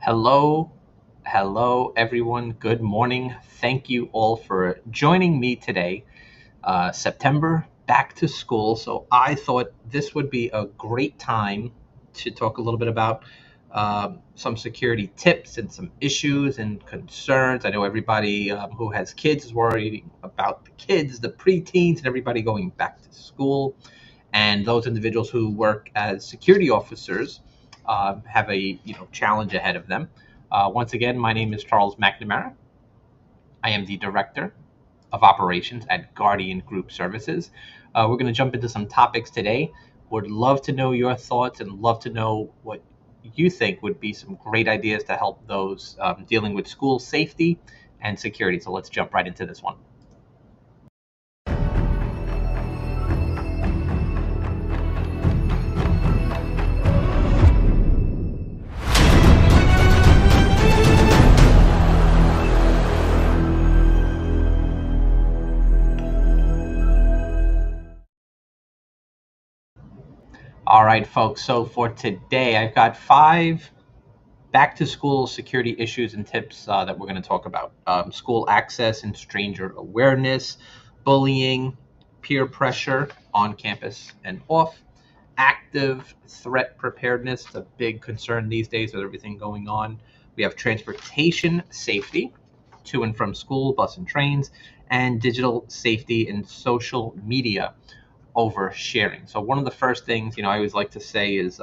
Hello, hello, everyone. Good morning. Thank you all for joining me today. September, back to school. So I thought this would be a great time to talk a little bit about some security tips and some issues and concerns. I know everybody who has kids is worried about the kids, the preteens, and everybody going back to school. And those individuals who work as security officers have a challenge ahead of them. Once again, my name is Charles McNamara. I am the director of operations at Guardian Group Services. We're going to jump into some topics today. Would love to know your thoughts and love to know what you think would be some great ideas to help those dealing with school safety and security. So let's jump right into this one. All right, folks. So for today, I've got five back to school security issues and tips that we're going to talk about: school access and stranger awareness, bullying, peer pressure on campus and off, active threat preparedness. It's a big concern these days with everything going on. We have transportation safety to and from school, bus and trains, and digital safety and social media oversharing. So one of the first things I always like to say is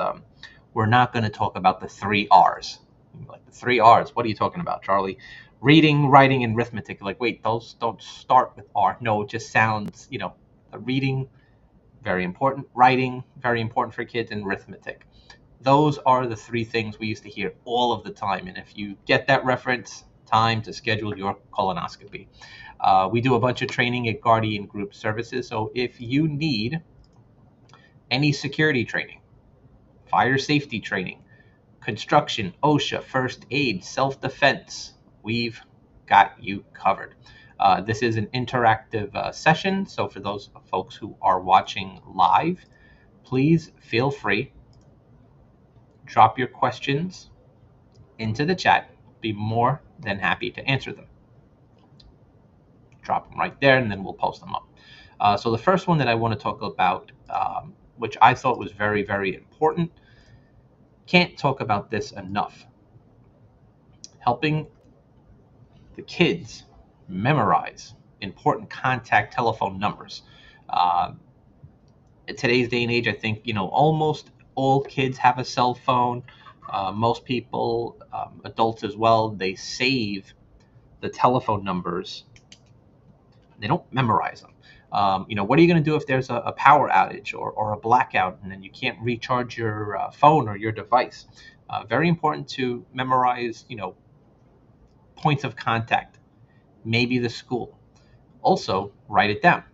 we're not going to talk about the three R's. Like the three R's. What are you talking about, Charlie? Reading, writing, and arithmetic. Like, wait, those don't start with R. No, it just sounds, reading, very important. Writing, very important for kids, and arithmetic. Those are the three things we used to hear all of the time. And if you get that reference, time to schedule your colonoscopy. We do a bunch of training at Guardian Group Services. So if you need any security training, fire safety training, construction, OSHA, first aid, self defense, we've got you covered. This is an interactive session. So for those folks who are watching live, please feel free, drop your questions into the chat. Be more than happy to answer them. Drop them right there, and then we'll post them up. So the first one that I want to talk about, which I thought was very, very important, can't talk about this enough. Helping the kids memorize important contact telephone numbers. Uh, in today's day and age, I think almost all kids have a cell phone. Most people, adults as well, they save the telephone numbers. They don't memorize them. What are you going to do if there's a power outage or a blackout and then you can't recharge your phone or your device? Very important to memorize, points of contact, maybe the school. Also, write it down.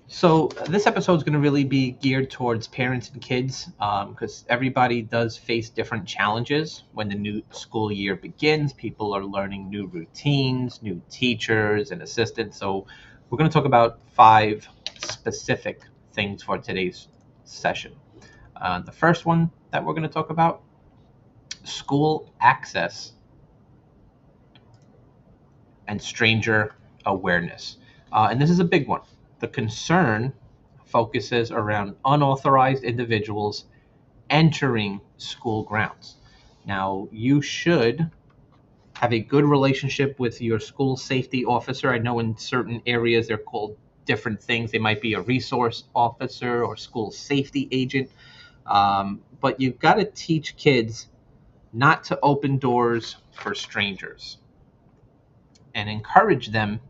So this episode is going to really be geared towards parents and kids because everybody does face different challenges when the new school year begins. People are learning new routines, new teachers and assistants. So we're going to talk about five specific things for today's session. The first one that we're going to talk about, school access and stranger awareness. And this is a big one. The concern focuses around unauthorized individuals entering school grounds. Now, you should have a good relationship with your school safety officer. I know in certain areas they're called different things. They might be a resource officer or school safety agent. But you've got to teach kids not to open doors for strangers and encourage them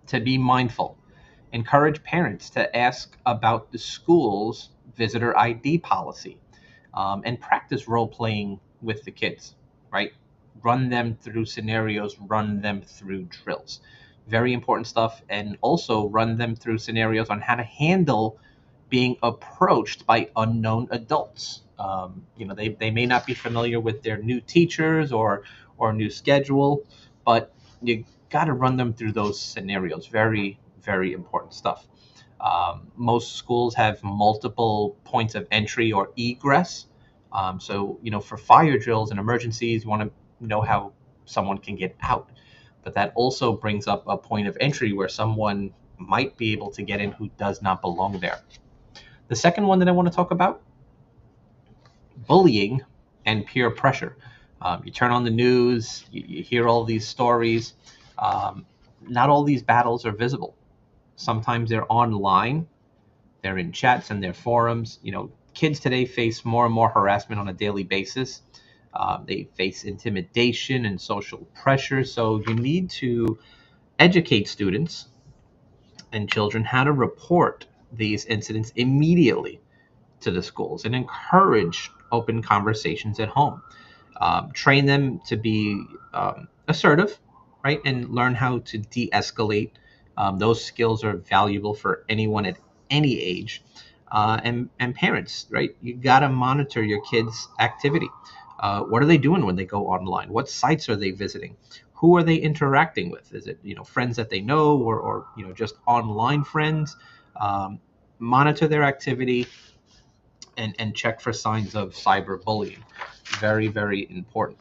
to be mindful. Encourage parents to ask about the school's visitor ID policy and practice role playing with the kids, right? Run them through scenarios, run them through drills. Very important stuff. And also run them through scenarios on how to handle being approached by unknown adults. They may not be familiar with their new teachers or new schedule, but you got to run them through those scenarios. Very, very important stuff. Most schools have multiple points of entry or egress So, for fire drills and emergencies, you want to know how someone can get out. But that also brings up a point of entry where someone might be able to get in who does not belong there. The second one that I want to talk about, bullying and peer pressure. You turn on the news, you hear all these stories. Um, Not all these battles are visible. Sometimes they're online, they're in chats and their forums. Kids today face more and more harassment on a daily basis. They face intimidation and social pressure. So you need to educate students and children how to report these incidents immediately to the schools and encourage open conversations at home. Train them to be assertive, right, and learn how to de-escalate. Those skills are valuable for anyone at any age. And parents, right, you got to monitor your kids' activity. What are they doing when they go online? What sites are they visiting? Who are they interacting with? Is it friends that they know, or just online friends? Um, Monitor their activity and check for signs of cyberbullying. Very, very important.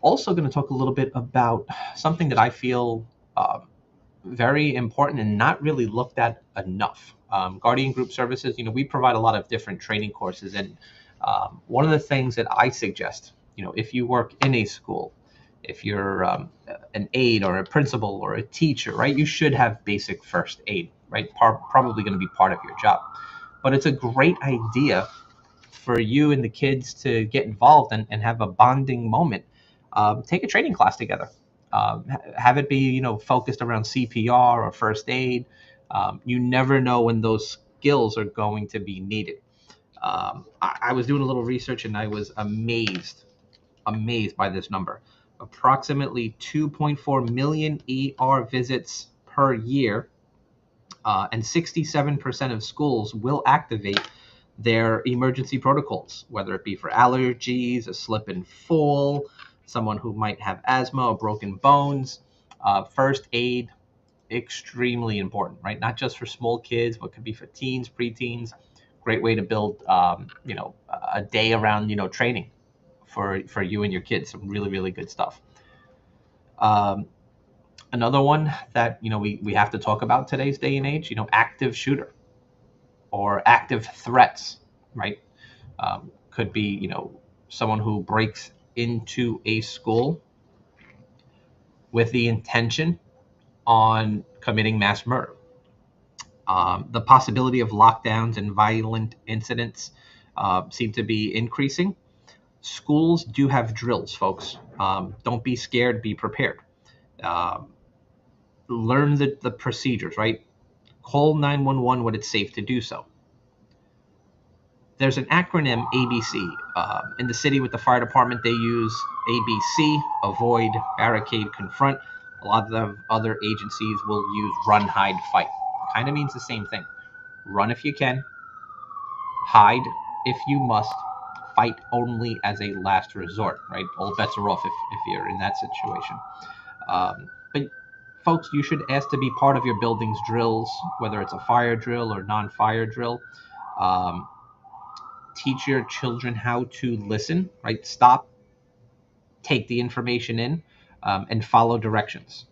Also, going to talk a little bit about something that I feel very important and not really looked at enough. Guardian Group Services, we provide a lot of different training courses. And one of the things that I suggest, if you work in a school, if you're an aide or a principal or a teacher, right, you should have basic first aid, right? Probably going to be part of your job. But it's a great idea for you and the kids to get involved and have a bonding moment. Take a training class together. Have it be focused around CPR or first aid. You never know when those skills are going to be needed. I was doing a little research and I was amazed by this number. Approximately 2.4 million ER visits per year, and 67% of schools will activate their emergency protocols, whether it be for allergies, a slip and fall, someone who might have asthma or broken bones. First aid, extremely important, right? Not just for small kids, but could be for teens, preteens. Great way to build, a day around, training for you and your kids. Some really, really good stuff. Um, Another one that we have to talk about today's day and age, active shooter or active threats, right? Could be someone who breaks into a school with the intention on committing mass murder. The possibility of lockdowns and violent incidents seem to be increasing. Schools do have drills, folks. Don't be scared, be prepared. Um, Learn the procedures, right? Call 911 when it's safe to do so. There's an acronym ABC. In the city with the fire department, they use ABC: avoid, barricade, confront. A lot of the other agencies will use run, hide, fight. Kind of means the same thing. Run if you can, hide if you must, fight only as a last resort, right? All bets are off if you're in that situation. But folks, you should ask to be part of your building's drills, whether it's a fire drill or non-fire drill. Um, Teach your children how to listen, right? Stop, take the information in, and follow directions.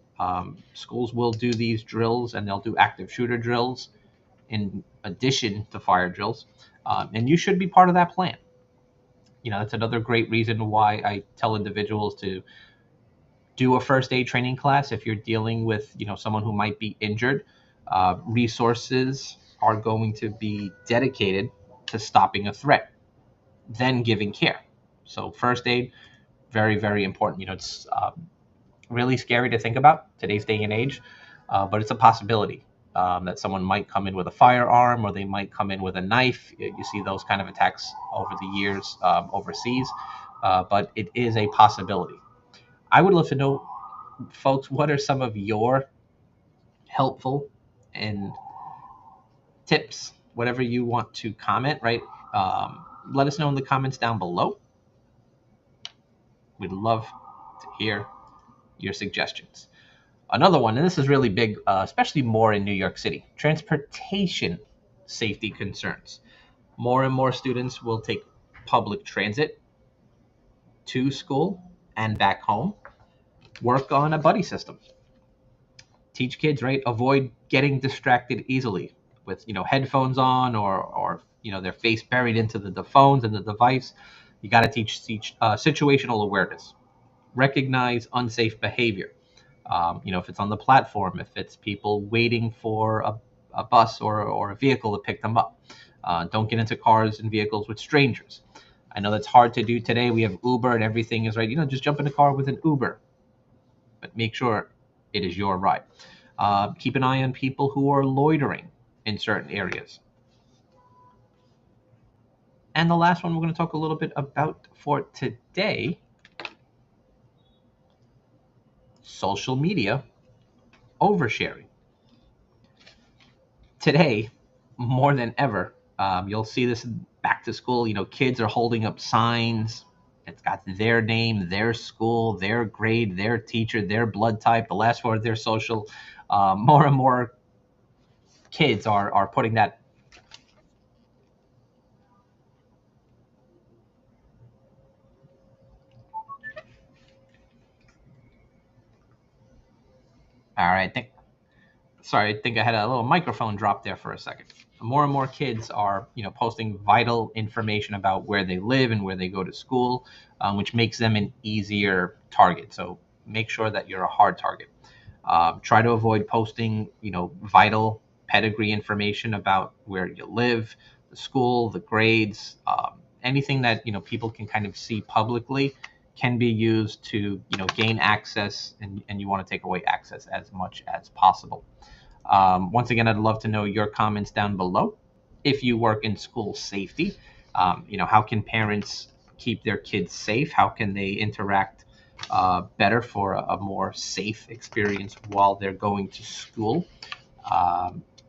Schools will do these drills and they'll do active shooter drills in addition to fire drills. And you should be part of that plan. That's another great reason why I tell individuals to do a first aid training class if you're dealing with someone who might be injured. Resources are going to be dedicated to stopping a threat, then giving care. So first aid, very, very important. It's really scary to think about today's day and age, but it's a possibility that someone might come in with a firearm or they might come in with a knife. You see those kind of attacks over the years overseas, but it is a possibility. I would love to know, folks, what are some of your helpful and tips, whatever you want to comment, right? Let us know in the comments down below. We'd love to hear your suggestions. Another one, and this is really big, especially more in New York City, transportation safety concerns. More and more students will take public transit to school and back home. Work on a buddy system. Teach kids, right? Avoid getting distracted easily with headphones on, or their face buried into the phones and the device. You got to teach situational awareness. Recognize unsafe behavior. If it's on the platform, if it's people waiting for a bus or a vehicle to pick them up. Don't get into cars and vehicles with strangers. I know that's hard to do today. We have Uber and everything is right. Just jump in a car with an Uber, but make sure it is your ride. Keep an eye on people who are loitering in certain areas. And the last one we're going to talk a little bit about for today, social media oversharing. Today, more than ever, you'll see this back to school. Kids are holding up signs. It's got their name, their school, their grade, their teacher, their blood type, the last four of their social. More and more kids are putting that. All right, sorry, I think I had a little microphone drop there for a second. More and more kids are, posting vital information about where they live and where they go to school, which makes them an easier target. So make sure that you're a hard target. Try to avoid posting, vital pedigree information about where you live, the school, the grades, anything that people can kind of see publicly can be used to gain access, and you want to take away access as much as possible. Once again, I'd love to know your comments down below. If you work in school safety, how can parents keep their kids safe? How can they interact better for a more safe experience while they're going to school?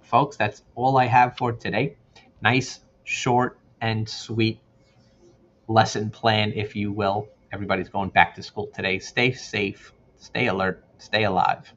Folks, that's all I have for today. Nice, short, and sweet lesson plan, if you will. Everybody's going back to school today. Stay safe, stay alert, stay alive.